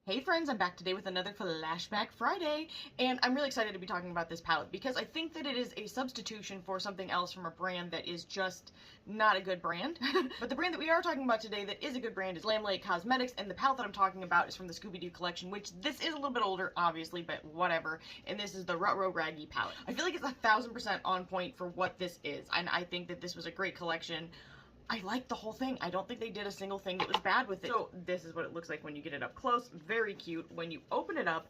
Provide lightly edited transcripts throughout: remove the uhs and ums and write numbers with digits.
Hey friends, I'm back today with another Flashback Friday, and I'm really excited to be talking about this palette because I think that it is a substitution for something else from a brand that is just not a good brand. But the brand that we are talking about today that is a good brand is Glamlite Cosmetics, and the palette that I'm talking about is from the Scooby-Doo collection, which this is a little bit older, obviously, but whatever, and this is the Ruh-Roh Raggy palette. I feel like it's 1000% on point for what this is, and I think that this was a great collection. I like the whole thing. I don't think they did a single thing that was bad with it. So this is what it looks like when you get it up close. Very cute. When you open it up,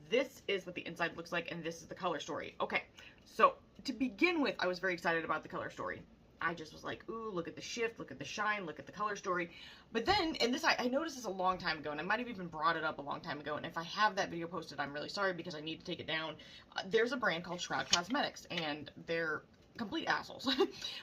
this is what the inside looks like, and this is the color story. Okay, so to begin with, I was very excited about the color story. I just was like, ooh, look at the shift, look at the shine, look at the color story. But then, and this, I noticed this a long time ago, and I might have even brought it up a long time ago, and if I have that video posted, I'm really sorry because I need to take it down. There's a brand called Shroud Cosmetics, and they're complete assholes.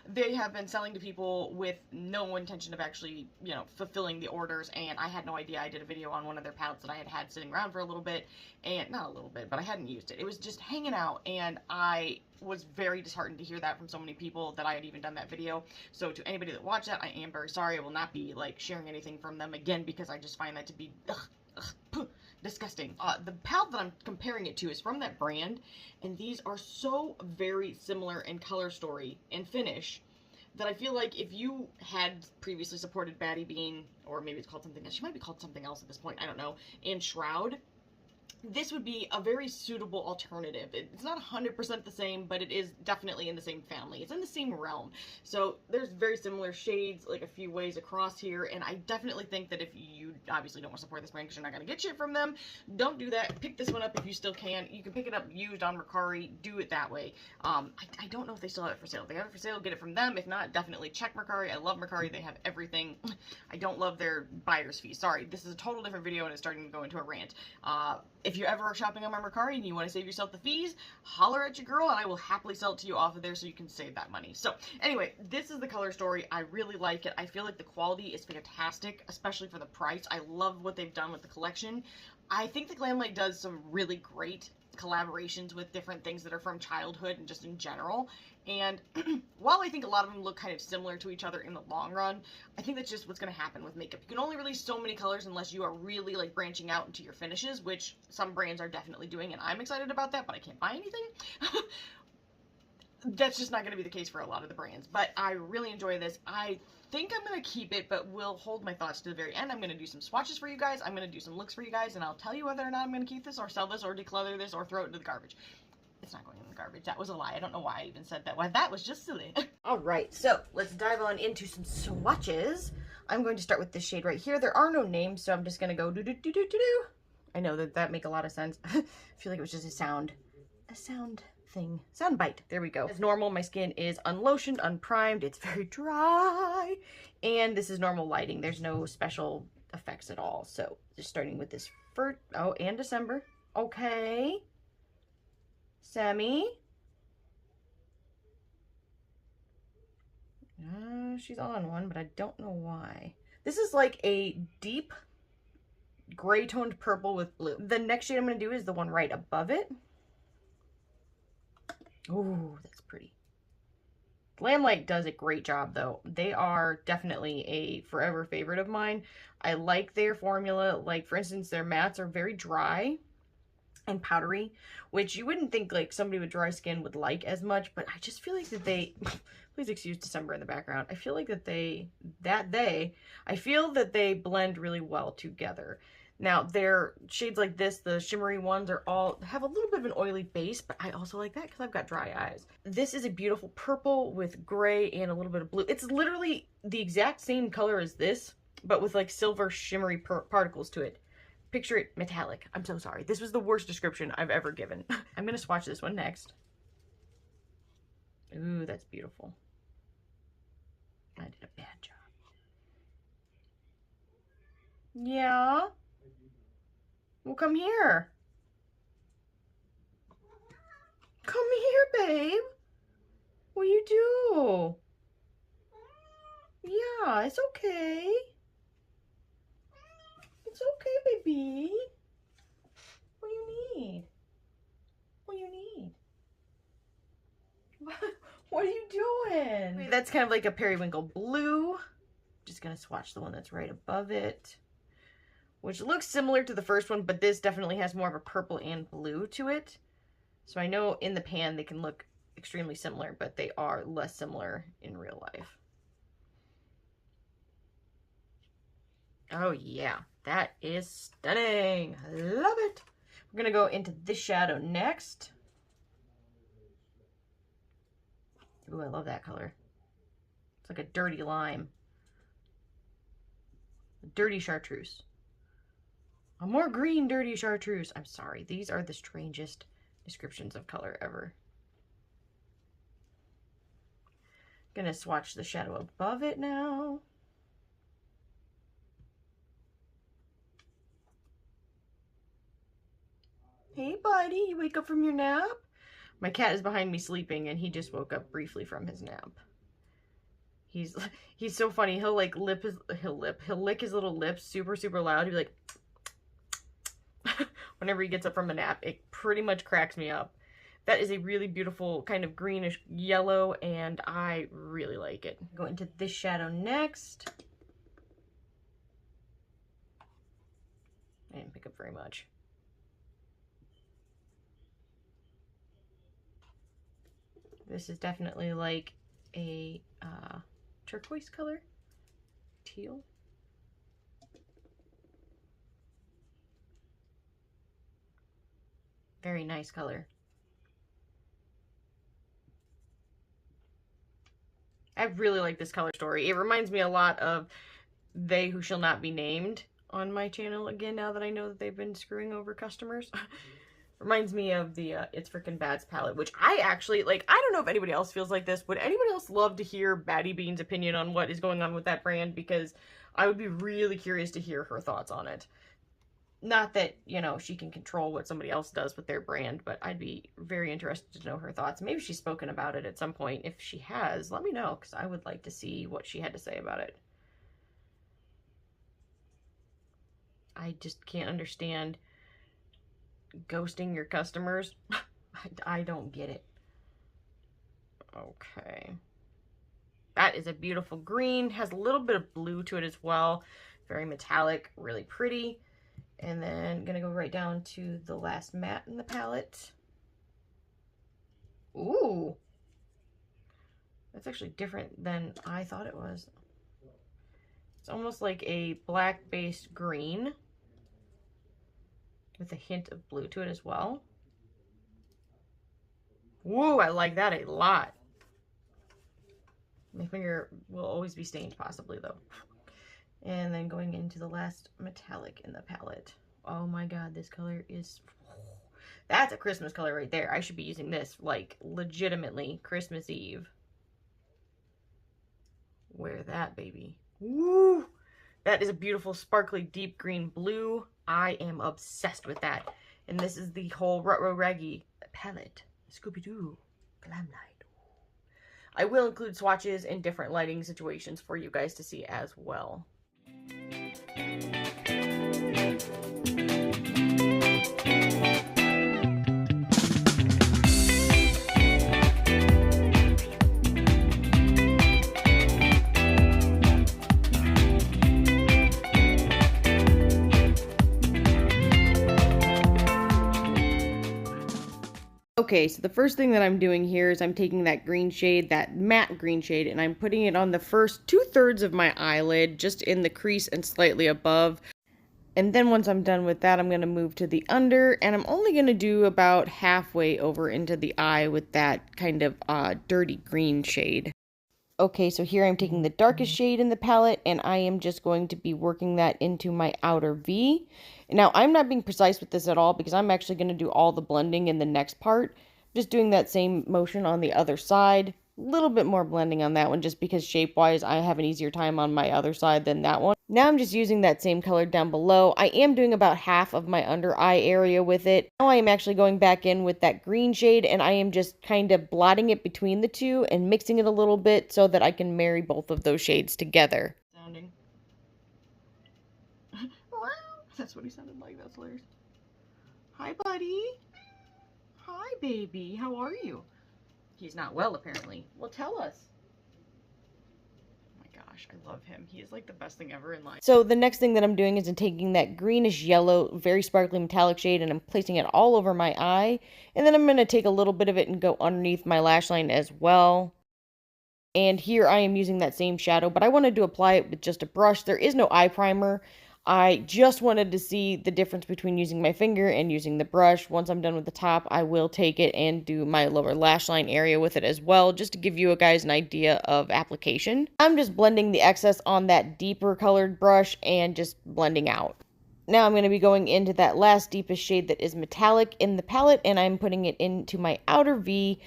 They have been selling to people with no intention of actually, you know, fulfilling the orders, and I had no idea. I did a video on one of their palettes that I had had sitting around for a little bit, and not a little bit, but I hadn't used it. It was just hanging out, and I was very disheartened to hear that from so many people that I had even done that video. So to anybody that watched that, I am very sorry. I will not be like sharing anything from them again because I just find that to be disgusting. The palette that I'm comparing it to is from that brand, and these are so very similar in color story and finish that I feel like if you had previously supported Baddie Bean, or maybe it's called something else, she might be called something else at this point, I don't know, and Shroud, this would be a very suitable alternative. It's not 100% the same, but it is definitely in the same family. It's in the same realm. So there's very similar shades, like a few ways across here, and I definitely think that if you obviously don't want to support this brand because you're not going to get shit from them, don't do that. Pick this one up if you still can. You can pick it up used on Mercari. Do it that way. I don't know if they still have it for sale. If they have it for sale, get it from them. If not, definitely check Mercari. I love Mercari. They have everything. I don't love their buyer's fee. Sorry, this is a total different video and it's starting to go into a rant. If you're ever shopping on my Mercari and you want to save yourself the fees, holler at your girl and I will happily sell it to you off of there so you can save that money. So anyway, this is the color story. I really like it. I feel like the quality is fantastic, especially for the price. I love what they've done with the collection. I think the Glamlite does some really great collaborations with different things that are from childhood and just in general. And while I think a lot of them look kind of similar to each other in the long run, I think that's just what's going to happen with makeup. You can only release so many colors unless you are really like branching out into your finishes, which some brands are definitely doing, and I'm excited about that, but I can't buy anything. That's just not going to be the case for a lot of the brands, but I really enjoy this. I think I'm going to keep it, but will hold my thoughts to the very end. I'm going to do some swatches for you guys. I'm going to do some looks for you guys, and I'll tell you whether or not I'm going to keep this or sell this or declutter this or throw it into the garbage. It's not going in the garbage. That was a lie. I don't know why I even said that. Why, that was just silly. All right, so let's dive on into some swatches. I'm going to start with this shade right here. There are no names, so I'm just going to go do-do-do-do-do-do. I know that make a lot of sense. I feel like it was just a sound thing. Sound bite. There we go. As normal, my skin is unlotioned, unprimed. It's very dry. And this is normal lighting. There's no special effects at all. So just starting with this first. Oh, and December. Okay. Sammy. She's on one, but I don't know why. This is like a deep gray toned purple with blue. The next shade I'm going to do is the one right above it. Ooh, that's pretty. Glamlite does a great job, though. They are definitely a forever favorite of mine. I like their formula. Like, for instance, their mattes are very dry and powdery, which you wouldn't think, like, somebody with dry skin would like as much, but I just feel like that they... Please excuse December in the background. I feel like I feel that they blend really well together. Now, their shades like this, the shimmery ones, are all have a little bit of an oily base, but I also like that because I've got dry eyes. This is a beautiful purple with gray and a little bit of blue. It's literally the exact same color as this, but with like silver shimmery particles to it. Picture it metallic. I'm so sorry. This was the worst description I've ever given. I'm going to swatch this one next. Ooh, that's beautiful. I did a bad job. Yeah? Well, come here. Come here, babe. What do you do? Yeah, it's okay. It's okay, baby. What do you need? What do you need? What are you doing? That's kind of like a periwinkle blue. Just gonna swatch the one that's right above it. which looks similar to the first one, but this definitely has more of a purple and blue to it. So I know in the pan they can look extremely similar, but they are less similar in real life. Oh yeah, that is stunning. I love it. We're gonna go into this shadow next. Ooh, I love that color. It's like a dirty lime. Dirty chartreuse. A more green dirty chartreuse. I'm sorry, these are the strangest descriptions of color ever. Gonna swatch the shadow above it now. Hey buddy, you wake up from your nap? My cat is behind me sleeping and he just woke up briefly from his nap. He's so funny. He'll like he'll lick his little lips super loud. He'll be like whenever he gets up from a nap. It pretty much cracks me up. That is a really beautiful kind of greenish yellow and I really like it. Go into this shadow next. I didn't pick up very much. This is definitely like a turquoise color, teal. Very nice color. I really like this color story. It reminds me a lot of They Who Shall Not Be Named on my channel again, now that I know that they've been screwing over customers. Reminds me of the It's Frickin' Bad's palette, which I actually, like, I don't know if anybody else feels like this. Would anybody else love to hear Baddie Bean's opinion on what is going on with that brand? Because I would be really curious to hear her thoughts on it. Not that, you know, she can control what somebody else does with their brand, but I'd be very interested to know her thoughts. Maybe she's spoken about it at some point. If she has, let me know, because I would like to see what she had to say about it. I just can't understand ghosting your customers. I don't get it. Okay. That is a beautiful green. Has a little bit of blue to it as well. Very metallic, really pretty. And then gonna go right down to the last matte in the palette. Ooh. That's actually different than I thought it was. It's almost like a black-based green with a hint of blue to it as well. Whoa, I like that a lot. My finger will always be stained, possibly, though. And then going into the last metallic in the palette. Oh my god, this color is... That's a Christmas color right there. I should be using this, like, legitimately Christmas Eve. Wear that, baby. Woo! That is a beautiful, sparkly, deep green blue. I am obsessed with that. And this is the whole Ruh-Roh Raggy palette. Scooby-Doo. Glamlite. I will include swatches in different lighting situations for you guys to see as well. Okay, so the first thing that I'm doing here is I'm taking that green shade, that matte green shade, and I'm putting it on the first 2/3 of my eyelid, just in the crease and slightly above. And then once I'm done with that, I'm going to move to the under, and I'm only going to do about halfway over into the eye with that kind of dirty green shade. Okay, so here I'm taking the darkest shade in the palette, and I am just going to be working that into my outer V. Now, I'm not being precise with this at all, because I'm actually going to do all the blending in the next part. Just doing that same motion on the other side. A little bit more blending on that one, just because shape-wise, I have an easier time on my other side than that one. Now I'm just using that same color down below. I am doing about half of my under eye area with it. Now I am actually going back in with that green shade, and I am just kind of blotting it between the two and mixing it a little bit so that I can marry both of those shades together. Sounding. That's what he sounded like. That's hilarious. Hi, buddy. Hi, baby. How are you? He's not well, apparently. Well, tell us. Oh my gosh, I love him. He is like the best thing ever in life. So the next thing that I'm doing is I'm taking that greenish yellow, very sparkly metallic shade, and I'm placing it all over my eye. And then I'm going to take a little bit of it and go underneath my lash line as well. And here I am using that same shadow, but I wanted to apply it with just a brush. There is no eye primer. I just wanted to see the difference between using my finger and using the brush. Once I'm done with the top, I will take it and do my lower lash line area with it as well, just to give you guys an idea of application. I'm just blending the excess on that deeper colored brush and just blending out. Now I'm going to be going into that last deepest shade that is metallic in the palette, and I'm putting it into my outer V,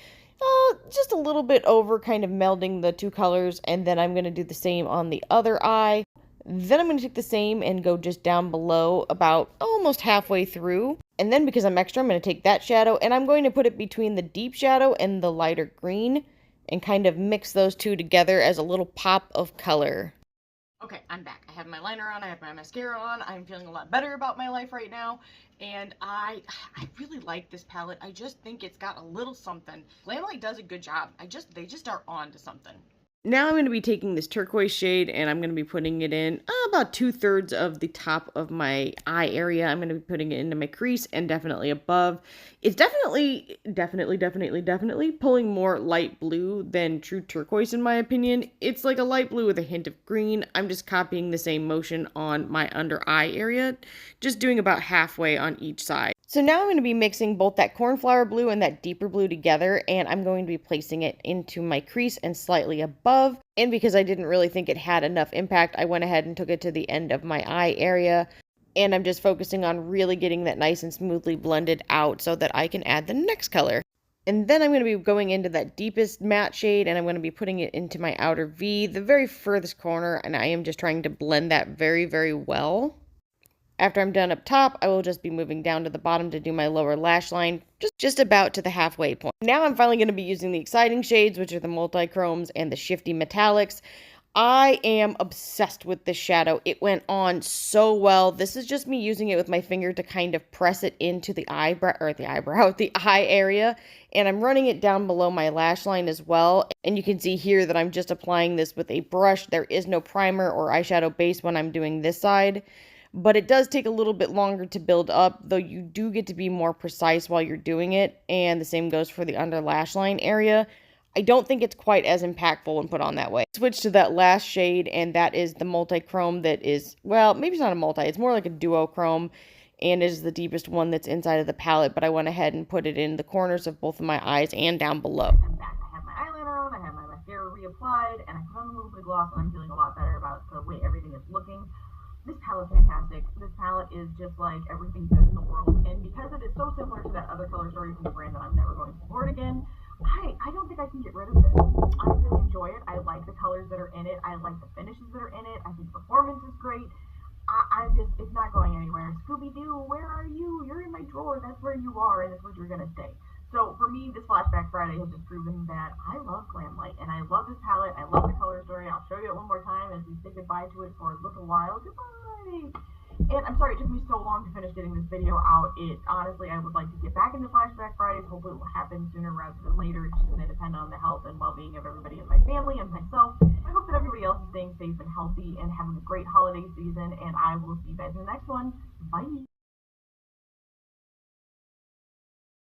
just a little bit over, kind of melding the two colors, and then I'm going to do the same on the other eye. Then I'm going to take the same and go just down below, about almost halfway through. And then because I'm extra, I'm going to take that shadow and I'm going to put it between the deep shadow and the lighter green and kind of mix those two together as a little pop of color. Okay, I'm back. I have my liner on, I have my mascara on, I'm feeling a lot better about my life right now, and I really like this palette. I just think it's got a little something. Glamlite does a good job. They just are on to something. Now I'm going to be taking this turquoise shade and I'm going to be putting it in about 2/3 of the top of my eye area. I'm going to be putting it into my crease and definitely above. It's definitely pulling more light blue than true turquoise in my opinion. It's like a light blue with a hint of green. I'm just copying the same motion on my under eye area, just doing about halfway on each side. So now I'm going to be mixing both that cornflower blue and that deeper blue together, and I'm going to be placing it into my crease and slightly above. And because I didn't really think it had enough impact, I went ahead and took it to the end of my eye area. And I'm just focusing on really getting that nice and smoothly blended out so that I can add the next color. And then I'm going to be going into that deepest matte shade, and I'm going to be putting it into my outer V, the very furthest corner, and I am just trying to blend that very, very well. After I'm done up top, I will just be moving down to the bottom to do my lower lash line, just about to the halfway point. Now I'm finally going to be using the exciting shades, which are the multi-chromes and the shifty metallics. I am obsessed with this shadow. It went on so well. This is just me using it with my finger to kind of press it into the the eye area. And I'm running it down below my lash line as well. And you can see here that I'm just applying this with a brush. There is no primer or eyeshadow base when I'm doing this side. But it does take a little bit longer to build up, though you do get to be more precise while you're doing it, and the same goes for the under lash line area. I don't think it's quite as impactful when put on that way. Switch to that last shade, and that is the multi-chrome that is, well, maybe it's not a multi, it's more like a duochrome, and it is the deepest one that's inside of the palette, but I went ahead and put it in the corners of both of my eyes and down below. I'm back. I have my eyeliner on, I have my mascara reapplied, and I put on a little bit of gloss, and I'm feeling a lot better about the way everything is looking. This palette's fantastic. This palette is just like everything good in the world, and because it is so similar to that other color story from the brand that I'm never going to support again, I don't think I can get rid of it. I really enjoy it. I like the colors that are in it. I like the finishes that are in it. I think the performance is great. It's not going anywhere. Scooby-Doo, where are you? You're in my drawer. That's where you are, and that's where you're going to stay. So for me, this Flashback Friday has just proven that I love Glamlite, and I love this palette. I love the color story. I'll show you it one more time as we say goodbye to it for a little while. Goodbye! And I'm sorry it took me so long to finish getting this video out. Honestly, I would like to get back into Flashback Fridays. Hopefully it will happen sooner rather than later. It's just going to depend on the health and well-being of everybody in my family and myself. I hope that everybody else is staying safe and healthy and having a great holiday season, and I will see you guys in the next one. Bye!